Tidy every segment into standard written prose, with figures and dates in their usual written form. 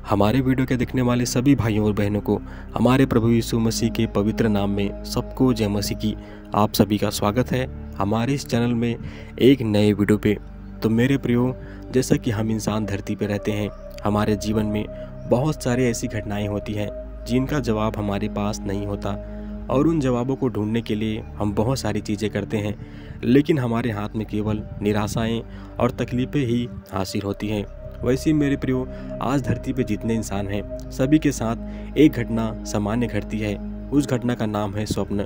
हमारे वीडियो के देखने वाले सभी भाइयों और बहनों को हमारे प्रभु यीशु मसीह के पवित्र नाम में सबको जय मसीह की। आप सभी का स्वागत है हमारे इस चैनल में एक नए वीडियो पे। तो मेरे प्रियो, जैसा कि हम इंसान धरती पे रहते हैं, हमारे जीवन में बहुत सारी ऐसी घटनाएं होती हैं जिनका जवाब हमारे पास नहीं होता और उन जवाबों को ढूंढने के लिए हम बहुत सारी चीज़ें करते हैं, लेकिन हमारे हाथ में केवल निराशाएं और तकलीफ़ें ही हासिल होती हैं। वैसे मेरे प्रियो, आज धरती पे जितने इंसान हैं सभी के साथ एक घटना सामान्य घटती है। उस घटना का नाम है स्वप्न।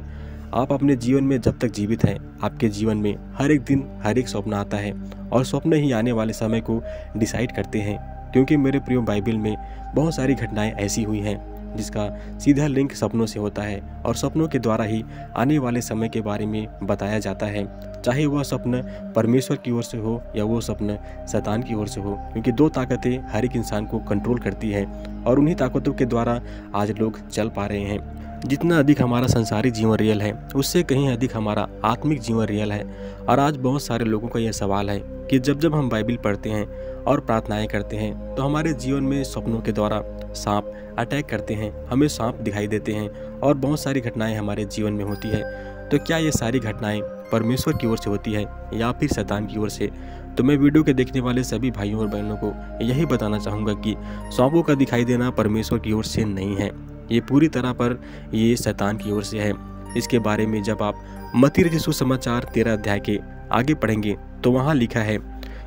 आप अपने जीवन में जब तक जीवित हैं, आपके जीवन में हर एक दिन हर एक स्वप्न आता है और स्वप्न ही आने वाले समय को डिसाइड करते हैं। क्योंकि मेरे प्रियो, बाइबल में बहुत सारी घटनाएं ऐसी हुई हैं जिसका सीधा लिंक सपनों से होता है और सपनों के द्वारा ही आने वाले समय के बारे में बताया जाता है, चाहे वह स्वप्न परमेश्वर की ओर से हो या वो स्वप्न शैतान की ओर से हो। क्योंकि दो ताकतें हर एक इंसान को कंट्रोल करती है और उन्हीं ताकतों के द्वारा आज लोग चल पा रहे हैं। जितना अधिक हमारा संसारिक जीवन रियल है, उससे कहीं अधिक हमारा आत्मिक जीवन रियल है। और आज बहुत सारे लोगों का यह सवाल है कि जब हम बाइबल पढ़ते हैं और प्रार्थनाएं करते हैं तो हमारे जीवन में स्वप्नों के द्वारा सांप अटैक करते हैं, हमें सांप दिखाई देते हैं और बहुत सारी घटनाएं हमारे जीवन में होती है। तो क्या ये सारी घटनाएं परमेश्वर की ओर से होती है या फिर शैतान की ओर से? तो मैं वीडियो के देखने वाले सभी भाइयों और बहनों को यही बताना चाहूँगा कि सांपों का दिखाई देना परमेश्वर की ओर से नहीं है, ये पूरी तरह पर ये शैतान की ओर से है। इसके बारे में जब आप मत्ती रचित सुसमाचार 13 अध्याय के आगे पढ़ेंगे तो वहाँ लिखा है,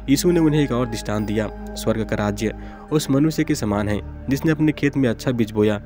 यीशु ने उन्हें एक और दृष्टांत दिया, स्वर्ग का राज्य उस मनुष्य के समान है जिसने अपने खेत में अच्छा बीज बोया,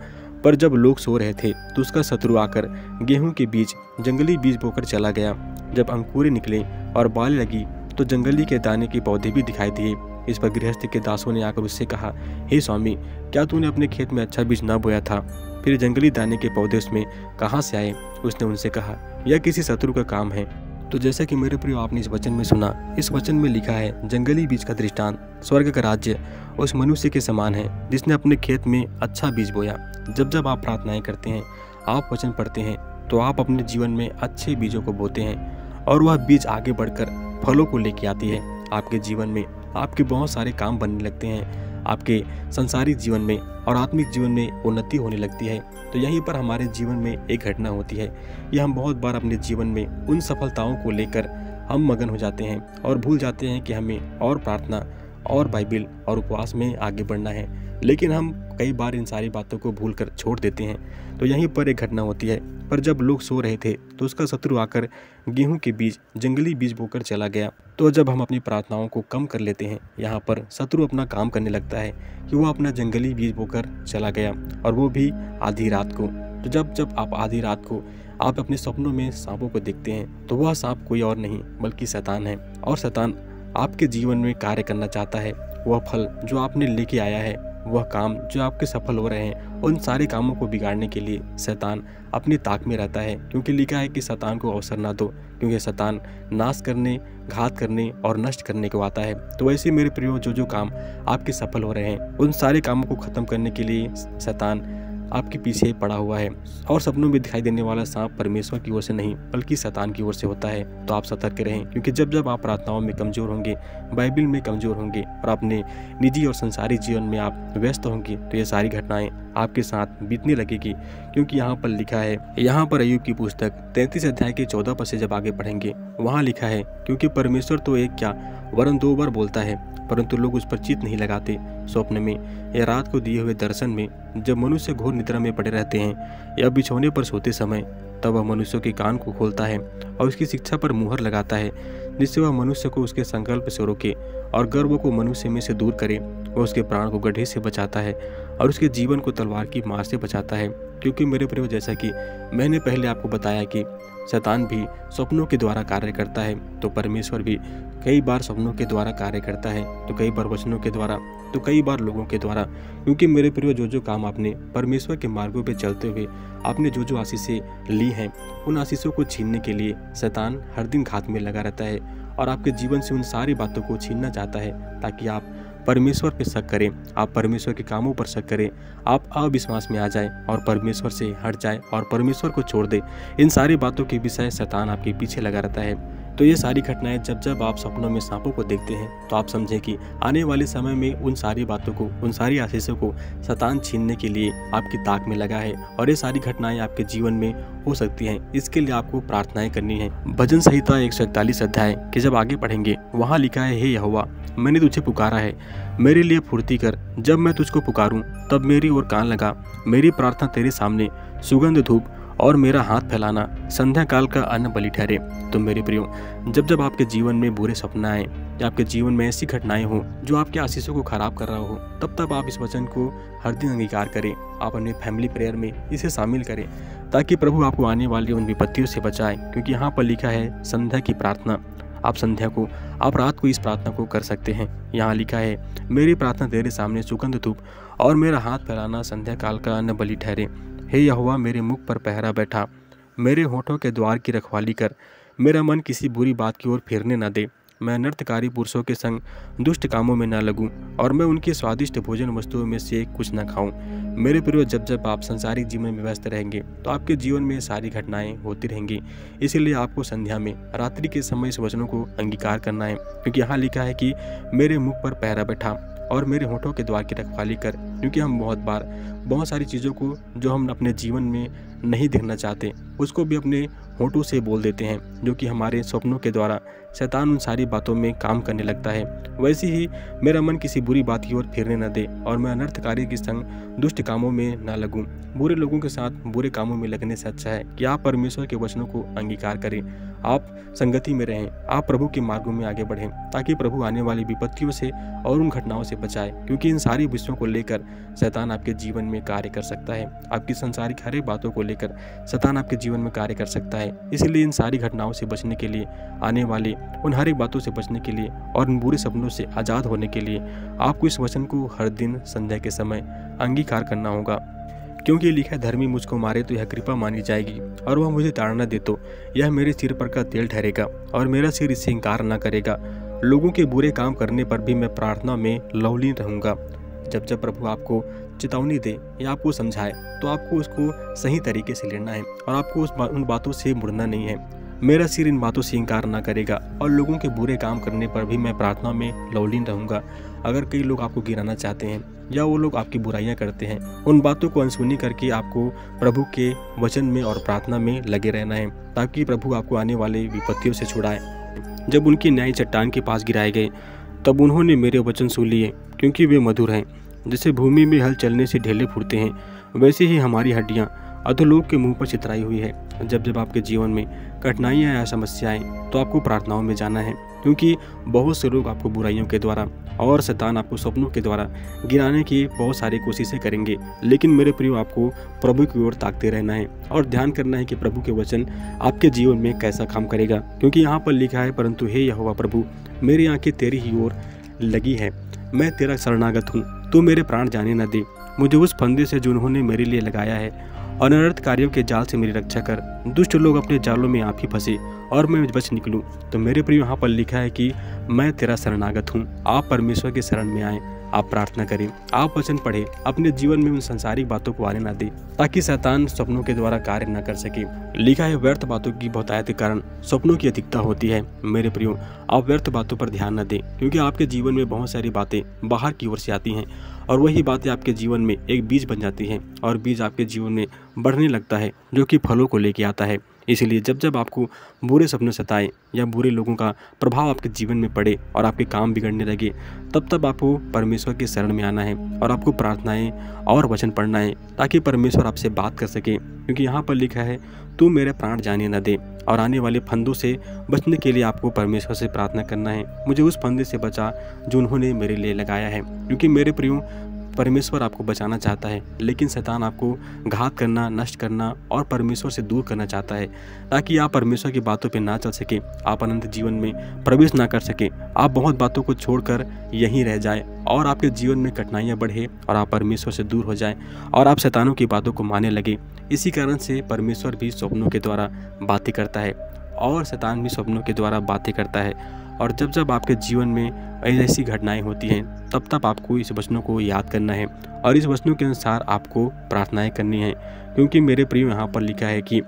पर जब लोग सो रहे थे तो उसका शत्रु आकर गेहूं के बीज जंगली बीज बोकर चला गया। जब अंकुरें निकले और बाल लगी तो जंगली के दाने के पौधे भी दिखाई दिए। इस पर गृहस्थ के दासों ने आकर उससे कहा, हे स्वामी, क्या तूने अपने खेत में अच्छा बीज न बोया था? फिर जंगली दाने के पौधे उसमें कहाँ से आए? उसने उनसे कहा, यह किसी शत्रु का काम है। तो जैसा कि मेरे प्रियो आपने इस वचन में सुना, इस वचन में लिखा है जंगली बीज का दृष्टांत स्वर्ग का राज्य उस मनुष्य के समान है जिसने अपने खेत में अच्छा बीज बोया। जब आप प्रार्थनाएं करते हैं, आप वचन पढ़ते हैं, तो आप अपने जीवन में अच्छे बीजों को बोते हैं और वह बीज आगे बढ़कर फलों को लेके आती है। आपके जीवन में आपके बहुत सारे काम बनने लगते हैं, आपके संसारिक जीवन में और आत्मिक जीवन में उन्नति होने लगती है। तो यहीं पर हमारे जीवन में एक घटना होती है। ये हम बहुत बार अपने जीवन में उन सफलताओं को लेकर हम मगन हो जाते हैं और भूल जाते हैं कि हमें और प्रार्थना और बाइबल और उपवास में आगे बढ़ना है, लेकिन हम कई बार इन सारी बातों को भूल कर छोड़ देते हैं। तो यहीं पर एक घटना होती है, पर जब लोग सो रहे थे तो उसका शत्रु आकर गेहूं के बीज जंगली बीज बोकर चला गया। तो जब हम अपनी प्रार्थनाओं को कम कर लेते हैं, यहाँ पर शत्रु अपना काम करने लगता है कि वो अपना जंगली बीज बोकर चला गया, और वो भी आधी रात को। तो जब आप आधी रात को आप अपने सपनों में सांपों को देखते हैं, तो वह सांप कोई और नहीं बल्कि शैतान है। और शैतान आपके जीवन में कार्य करना चाहता है। वह फल जो आपने लेके आया है, वह काम जो आपके सफल हो रहे हैं, उन सारे कामों को बिगाड़ने के लिए शैतान अपनी ताक में रहता है। क्योंकि लिखा है कि शैतान को अवसर ना दो, क्योंकि शैतान नाश करने, घात करने और नष्ट करने को आता है। तो वैसे मेरे प्रियो, जो काम आपके सफल हो रहे हैं, उन सारे कामों को खत्म करने के लिए शैतान आपके पीछे पड़ा हुआ है। और सपनों में दिखाई देने वाला सांप परमेश्वर की ओर से नहीं बल्कि शैतान की ओर से होता है। तो आप सतर्क रहें, क्योंकि जब आप प्रार्थनाओं में कमजोर होंगे, बाइबल में कमजोर होंगे और अपने निजी और संसारिक जीवन में आप व्यस्त होंगे, तो ये सारी घटनाएं आपके साथ बीतने लगेगी। क्योंकि यहाँ पर लिखा है, यहाँ पर अय्यूब की पुस्तक 33 अध्याय के 14 पद से जब आगे पढ़ेंगे, वहाँ लिखा है, क्योंकि परमेश्वर तो एक क्या वरन 2 बार बोलता है, परंतु लोग उस पर चित्त नहीं लगाते। स्वप्न में या रात को दिए हुए दर्शन में, जब मनुष्य घोर निद्रा में पड़े रहते हैं या बिछौने पर सोते समय, तब वह मनुष्य के कान को खोलता है और उसकी शिक्षा पर मुहर लगाता है, जिससे वह मनुष्य को उसके संकल्प से रोके और गर्व को मनुष्य में से दूर करे। वह उसके प्राण को गड्ढे से बचाता है और उसके जीवन को तलवार की मार से बचाता है। क्योंकि मेरे प्रियो, जैसा कि मैंने पहले आपको बताया कि शैतान भी स्वप्नों के द्वारा कार्य करता है, तो परमेश्वर भी कई बार स्वप्नों के द्वारा कार्य करता है, तो कई बार वचनों के द्वारा, तो कई बार लोगों के द्वारा। क्योंकि मेरे प्रियो, जो काम आपने परमेश्वर के मार्गों पे चलते हुए आपने जो आशीषें ली हैं, उन आशीषों को छीनने के लिए शैतान हर दिन घात में लगा रहता है और आपके जीवन से उन सारी बातों को छीनना चाहता है, ताकि आप परमेश्वर पे शक करें, आप परमेश्वर के कामों पर शक करें, आप अविश्वास में आ जाएं और परमेश्वर से हट जाएं और परमेश्वर को छोड़ दें। इन सारी बातों के विषय शैतान आपके पीछे लगा रहता है। तो ये सारी घटनाएं जब जब आप सपनों में सांपों को देखते हैं तो आप समझें कि आने वाले समय में उन सारी बातों को, उन सारी आशीषों को शैतान छीनने के लिए आपकी ताक में लगा है और ये सारी घटनाएं आपके जीवन में हो सकती हैं। इसके लिए आपको प्रार्थनाएं करनी है। भजन संहिता 141 अध्याय के जब आगे पढ़ेंगे वहाँ लिखा है, हे यहोवा मैंने तुझे पुकारा है, मेरे लिए फुर्ती कर। जब मैं तुझको पुकारूं तब मेरी ओर कान लगा। मेरी प्रार्थना तेरे सामने सुगंध धूप और मेरा हाथ फैलाना संध्या काल का अन्न बलि ठहरे। तो मेरे प्रियो, जब जब आपके जीवन में बुरे सपना आए या आपके जीवन में ऐसी घटनाएं हो जो आपके आशीषों को खराब कर रहा हो, तब तब आप इस वचन को हर दिन अंगीकार करें। आप अपने फैमिली प्रेयर में इसे शामिल करें ताकि प्रभु आपको आने वाली उन विपत्तियों से बचाए। क्योंकि यहाँ पर लिखा है संध्या की प्रार्थना। आप रात को इस प्रार्थना को कर सकते हैं। यहाँ लिखा है, मेरी प्रार्थना तेरे सामने सुगंध धूप और मेरा हाथ फैलाना संध्या काल का अन्न बलि ठहरे। हे यहोवा मेरे मुख पर पहरा बैठा, मेरे होठों के द्वार की रखवाली कर। मेरा मन किसी बुरी बात की ओर फिरने न दे। मैं नर्तकारी पुरुषों के संग दुष्ट कामों में न लगूं और मैं उनकी स्वादिष्ट भोजन वस्तुओं में से कुछ न खाऊं। मेरे प्रिय, जब जब आप संसारिक जीवन में व्यस्त रहेंगे तो आपके जीवन में सारी घटनाएं होती रहेंगी। इसीलिए आपको संध्या में, रात्रि के समय इस वचनों को अंगीकार करना है। क्योंकि यहाँ लिखा है कि मेरे मुख पर पहरा बैठा और मेरे होठों के द्वार की रखवाली कर। क्योंकि हम बहुत बार बहुत सारी चीज़ों को जो हम अपने जीवन में नहीं देखना चाहते उसको भी अपने होठों से बोल देते हैं, जो कि हमारे स्वप्नों के द्वारा शैतान उन सारी बातों में काम करने लगता है। वैसे ही मेरा मन किसी बुरी बात की ओर फिरने न दे और मैं अनर्थकारी के संग दुष्ट कामों में न लगूं। बुरे लोगों के साथ बुरे कामों में लगने से अच्छा है कि आप परमेश्वर के वचनों को अंगीकार करें, आप संगति में रहें, आप प्रभु के मार्गों में आगे बढ़ें ताकि प्रभु आने वाली विपत्तियों से और उन घटनाओं से बचाए। क्योंकि इन सारी विषयों को लेकर शैतान आपके जीवन में कार्य कर सकता है। आपकी संसारिक हर एक बातों को लेकर शैतान आपके जीवन में कार्य कर सकता है। इसलिए इन सारी घटनाओं से बचने के लिए, आने वाले उन हर एक बातों से बचने के लिए और उन बुरे सपनों से आज़ाद होने के लिए आपको इस वचन को हर दिन संध्या के समय अंगीकार करना होगा। क्योंकि लिखा है, धर्मी मुझको मारे तो यह कृपा मानी जाएगी और वह मुझे ताड़ना दे तो यह मेरे सिर पर का तेल ठहरेगा और मेरा सिर इससे इंकार न करेगा। लोगों के बुरे काम करने पर भी मैं प्रार्थना में लवलीन रहूंगा। जब जब प्रभु आपको चेतावनी दे या आपको समझाए तो आपको उसको सही तरीके से लेना है और आपको उन बातों से मुड़ना नहीं है। मेरा सिर इन बातों से इंकार ना करेगा और लोगों के बुरे काम करने पर भी मैं प्रार्थना में लवलीन रहूंगा। अगर कई लोग आपको गिराना चाहते हैं या वो लोग आपकी बुराइयां करते हैं, उन बातों को अनसुनी करके आपको प्रभु के वचन में और प्रार्थना में लगे रहना है ताकि प्रभु आपको आने वाले विपत्तियों से छुड़ाए। जब उनकी न्याय चट्टान के पास गिराए गए तब उन्होंने मेरे वचन सुन लिए, क्योंकि वे मधुर हैं। जैसे भूमि में हल चलने से ढेले फूटते हैं, वैसे ही हमारी हड्डियां अधोलोक के मुंह पर चितराई हुई है। जब जब आपके जीवन में कठिनाइयाँ या समस्याएं तो आपको प्रार्थनाओं में जाना है। क्योंकि बहुत से लोग आपको बुराइयों के द्वारा और शैतान आपको सपनों के द्वारा गिराने की बहुत सारी कोशिशें करेंगे। लेकिन मेरे प्रियो, आपको प्रभु की ओर ताकते रहना है और ध्यान करना है कि प्रभु के वचन आपके जीवन में कैसा काम करेगा। क्योंकि यहाँ पर लिखा है, परंतु हे यहोवा प्रभु, मेरी आंखें तेरी ही ओर लगी है, मैं तेरा शरणागत हूँ, तू मेरे प्राण जाने न दे। मुझे उस फंदे से जो उन्होंने मेरे लिए लगाया है और अनर्थकारियों के जाल से मेरी रक्षा कर। दुष्ट लोग अपने जालों में आप ही फंसे और मैं बच निकलूं। तो मेरे प्रिय, यहाँ पर लिखा है कि मैं तेरा शरणागत हूँ। आप परमेश्वर के शरण में आए, आप प्रार्थना करें, आप वचन पढ़ें, अपने जीवन में उन संसारिक बातों को आने ना दे ताकि शैतान सपनों के द्वारा कार्य न कर सके। लिखा है, व्यर्थ बातों की बहुतायत के कारण सपनों की अधिकता होती है। मेरे प्रियो, आप व्यर्थ बातों पर ध्यान न दें, क्योंकि आपके जीवन में बहुत सारी बातें बाहर की ओर से आती हैं और वही बातें आपके जीवन में एक बीज बन जाती हैं और बीज आपके जीवन में बढ़ने लगता है, जो कि फलों को लेके आता है। इसलिए जब जब आपको बुरे सपने सताए या बुरे लोगों का प्रभाव आपके जीवन में पड़े और आपके काम बिगड़ने लगे, तब तब आपको परमेश्वर के शरण में आना है और आपको प्रार्थनाएं और वचन पढ़ना है ताकि परमेश्वर आपसे बात कर सके। क्योंकि यहाँ पर लिखा है, तू मेरे प्राण जाने न दे। और आने वाले फंदों से बचने के लिए आपको परमेश्वर से प्रार्थना करना है, मुझे उस फंदे से बचा जो उन्होंने मेरे लिए लगाया है। क्योंकि मेरे प्रियो, परमेश्वर आपको बचाना चाहता है, लेकिन शैतान आपको घात करना, नष्ट करना और परमेश्वर से दूर करना चाहता है ताकि आप परमेश्वर की बातों पे ना चल सके, आप अनंत जीवन में प्रवेश ना कर सके, आप बहुत बातों को छोड़कर यहीं रह जाए और आपके जीवन में कठिनाइयाँ बढ़े और आप परमेश्वर से दूर हो जाए और आप शैतानों की बातों को मानने लगे। इसी कारण से परमेश्वर भी स्वप्नों के द्वारा बातें करता है और शैतान भी स्वप्नों के द्वारा बातें करता है। और जब जब आपके जीवन में ऐसी घटनाएं होती हैं, तब तब आपको इस वचनों को याद करना है और इस वचनों के अनुसार आपको प्रार्थनाएं करनी है। क्योंकि मेरे प्रियो, यहाँ पर लिखा है कि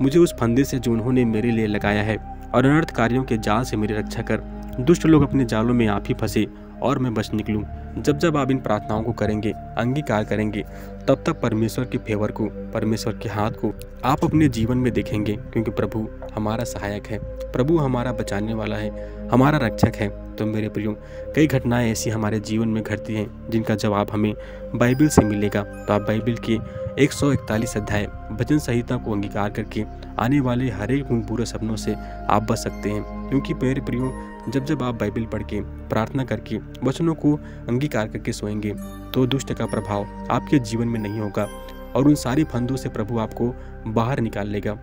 मुझे उस फंदे से जो उन्होंने मेरे लिए लगाया है और अनर्थकारियों के जाल से मेरी रक्षा कर। दुष्ट लोग अपने जालों में आप ही फंसे और मैं बच निकलूं। जब जब आप इन प्रार्थनाओं को करेंगे, अंगीकार करेंगे, तब तक परमेश्वर के फेवर को, परमेश्वर के हाथ को आप अपने जीवन में देखेंगे, क्योंकि प्रभु हमारा सहायक है, प्रभु हमारा बचाने वाला है, हमारा रक्षक है। तो मेरे प्रियो, कई घटनाएं ऐसी हमारे जीवन में घटती हैं जिनका जवाब हमें बाइबल से मिलेगा। तो आप बाइबल के 141 अध्याय भजन संहिता को अंगीकार करके आने वाले हर एक बुरे सपनों से आप बच सकते हैं। क्योंकि मेरे प्रियो, जब जब आप बाइबल पढ़ के, प्रार्थना करके, वचनों को अंगीकार करके सोएंगे, तो दुष्ट का प्रभाव आपके जीवन में नहीं होगा और उन सारी फंदों से प्रभु आपको बाहर निकाल लेगा।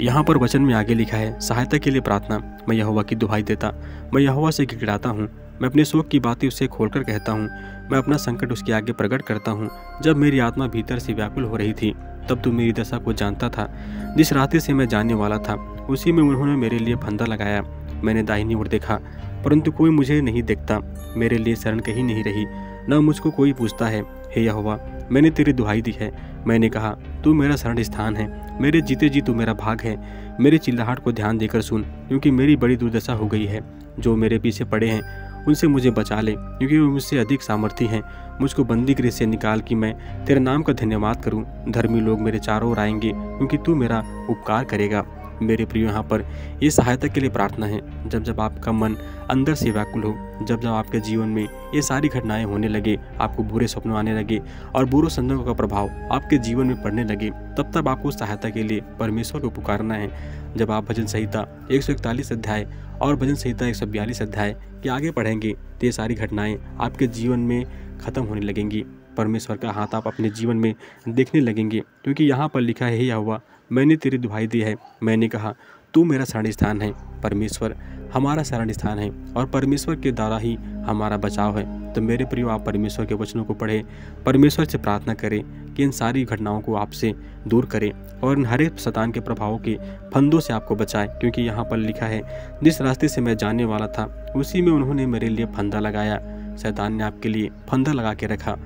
यहाँ पर वचन में आगे लिखा है, सहायता के लिए प्रार्थना। मैं यहोवा की दुहाई देता, मैं यहोवा से गिड़गिड़ाता हूँ, मैं अपने शोक की बातें उससे खोलकर कहता हूँ, मैं अपना संकट उसके आगे प्रकट करता हूँ। जब मेरी आत्मा भीतर से व्याकुल हो रही थी, तब तू मेरी दशा को जानता था। जिस रास्ते से मैं जाने वाला था, उसी में उन्होंने मेरे लिए फंदा लगाया। मैंने दाहिनी ओर देखा, परंतु कोई मुझे नहीं देखता। मेरे लिए शरण कहीं नहीं रही, न मुझको कोई पूछता है। हे यहोवा, मैंने तेरी दुहाई दी है। मैंने कहा, तू मेरा शरण स्थान है, मेरे जीते जी तू मेरा भाग है। मेरे चिल्लाहट को ध्यान देकर सुन, क्योंकि मेरी बड़ी दुर्दशा हो गई है। जो मेरे पीछे पड़े हैं, उनसे मुझे बचा ले, क्योंकि वे मुझसे अधिक सामर्थी हैं। मुझको बंदी गृह से निकाल कि मैं तेरे नाम का धन्यवाद करूं। धर्मी लोग मेरे चारों ओर आएंगे, क्योंकि तू मेरा उपकार करेगा। मेरे प्रियो, यहाँ पर ये सहायता के लिए प्रार्थना है। जब जब आपका मन अंदर से व्याकुल हो, जब जब आपके जीवन में ये सारी घटनाएं होने लगे, आपको बुरे सपनों आने लगे और बुरे संदेहों का प्रभाव आपके जीवन में पड़ने लगे, तब तब आपको सहायता के लिए परमेश्वर को पुकारना है। जब आप भजन संहिता 141 अध्याय और भजन संहिता 142 अध्याय के आगे पढ़ेंगे, तो ये सारी घटनाएं आपके जीवन में खत्म होने लगेंगी। परमेश्वर का हाथ आप अपने जीवन में देखने लगेंगे, क्योंकि यहाँ पर लिखा है, हे यहोवा, मैंने तेरी दुहाई दी है। मैंने कहा, तू मेरा शरण स्थान है। परमेश्वर हमारा शरण स्थान है और परमेश्वर के द्वारा ही हमारा बचाव है। तो मेरे प्रियो, आप परमेश्वर के वचनों को पढ़ें, परमेश्वर से प्रार्थना करें कि इन सारी घटनाओं को आपसे दूर करें और इन हर एक शैतान के प्रभावों के फंदों से आपको बचाएं। क्योंकि यहाँ पर लिखा है, जिस रास्ते से मैं जाने वाला था, उसी में उन्होंने मेरे लिए फंदा लगाया। शैतान ने आपके लिए फंदा लगा के रखा।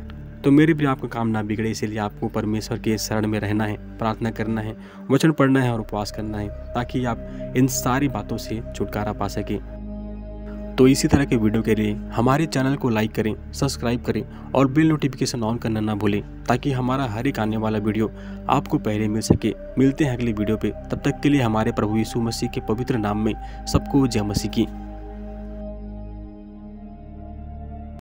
तो मेरे भी आपका काम ना बिगड़े, इसीलिए आपको परमेश्वर के शरण में रहना है, प्रार्थना करना है, वचन पढ़ना है और उपवास करना है, ताकि आप इन सारी बातों से छुटकारा पा सके। तो इसी तरह के वीडियो के लिए हमारे चैनल को लाइक करें, सब्सक्राइब करें और बेल नोटिफिकेशन ऑन करना ना भूलें, ताकि हमारा हर एक आने वाला वीडियो आपको पहले मिल सके। मिलते हैं अगली वीडियो पे, तब तक के लिए हमारे प्रभु यीशु मसीह के पवित्र नाम में सबको जय मसीह की।